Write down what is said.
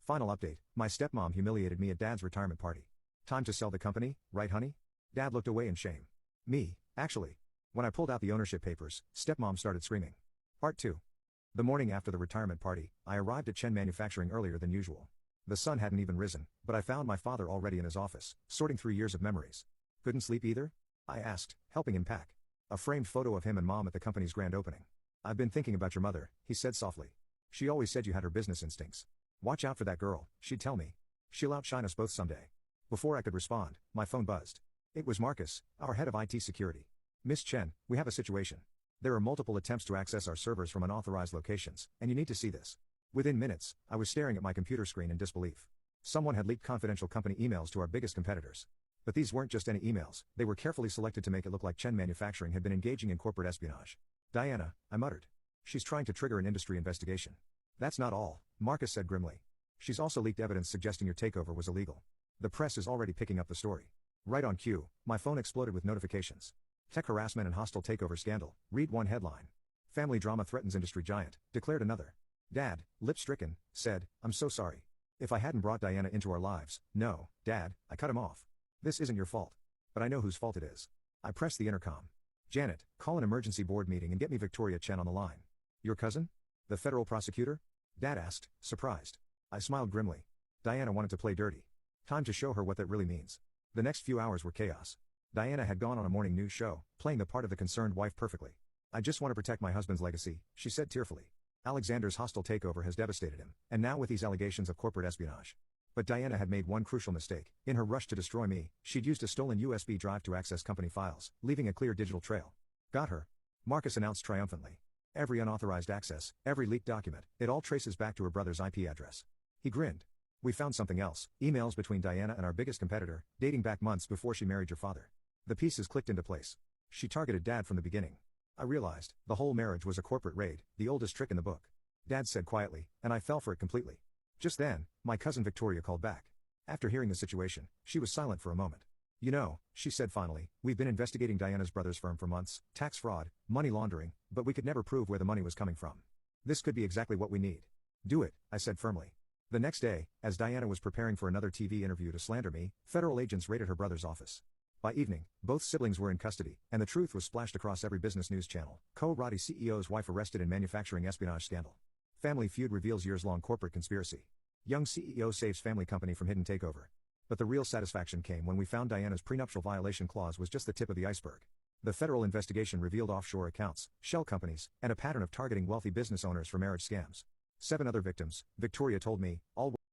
Final update, my stepmom humiliated me at Dad's retirement party. Time to sell the company, right honey? Dad looked away in shame. Me, actually. When I pulled out the ownership papers, stepmom started screaming. Part 2. The morning after the retirement party, I arrived at Chen Manufacturing earlier than usual. The sun hadn't even risen, but I found my father already in his office, sorting through years of memories. Couldn't sleep either? I asked, helping him pack. A framed photo of him and Mom at the company's grand opening. I've been thinking about your mother, he said softly. She always said you had her business instincts. Watch out for that girl, she'd tell me. She'll outshine us both someday. Before I could respond, my phone buzzed. It was Marcus, our head of IT security. Miss Chen, we have a situation. There are multiple attempts to access our servers from unauthorized locations, and you need to see this. Within minutes, I was staring at my computer screen in disbelief. Someone had leaked confidential company emails to our biggest competitors. But these weren't just any emails, they were carefully selected to make it look like Chen Manufacturing had been engaging in corporate espionage. Diana, I muttered. She's trying to trigger an industry investigation. That's not all, Marcus said grimly. She's also leaked evidence suggesting your takeover was illegal. The press is already picking up the story. Right on cue, my phone exploded with notifications. Tech harassment and hostile takeover scandal, read one headline. Family drama threatens industry giant, declared another. Dad, lip-stricken, said, I'm so sorry. If I hadn't brought Diana into our lives, no, Dad, I cut him off. This isn't your fault. But I know whose fault it is. I pressed the intercom. Janet, call an emergency board meeting and get me Victoria Chen on the line. Your cousin? The federal prosecutor? Dad asked, surprised. I smiled grimly. Diana wanted to play dirty. Time to show her what that really means. The next few hours were chaos. Diana had gone on a morning news show, playing the part of the concerned wife perfectly. I just want to protect my husband's legacy, she said tearfully. Alexander's hostile takeover has devastated him, and now with these allegations of corporate espionage. But Diana had made one crucial mistake. In her rush to destroy me, she'd used a stolen USB drive to access company files, leaving a clear digital trail. Got her. Marcus announced triumphantly. Every unauthorized access, every leaked document, it all traces back to her brother's IP address. He grinned. We found something else, emails between Diana and our biggest competitor, dating back months before she married your father. The pieces clicked into place. She targeted Dad from the beginning. I realized, the whole marriage was a corporate raid, the oldest trick in the book. Dad said quietly, and I fell for it completely. Just then, my cousin Victoria called back. After hearing the situation, she was silent for a moment. You know, she said finally, we've been investigating Diana's brother's firm for months, tax fraud, money laundering, but we could never prove where the money was coming from. This could be exactly what we need. Do it, I said firmly. The next day, as Diana was preparing for another TV interview to slander me, federal agents raided her brother's office. By evening, both siblings were in custody, and the truth was splashed across every business news channel. Co-Radi CEO's wife arrested in manufacturing espionage scandal. Family feud reveals years-long corporate conspiracy. Young CEO saves family company from hidden takeover. But the real satisfaction came when we found Diana's prenuptial violation clause was just the tip of the iceberg. The federal investigation revealed offshore accounts, shell companies, and a pattern of targeting wealthy business owners for marriage scams. 7 other victims, Victoria told me, all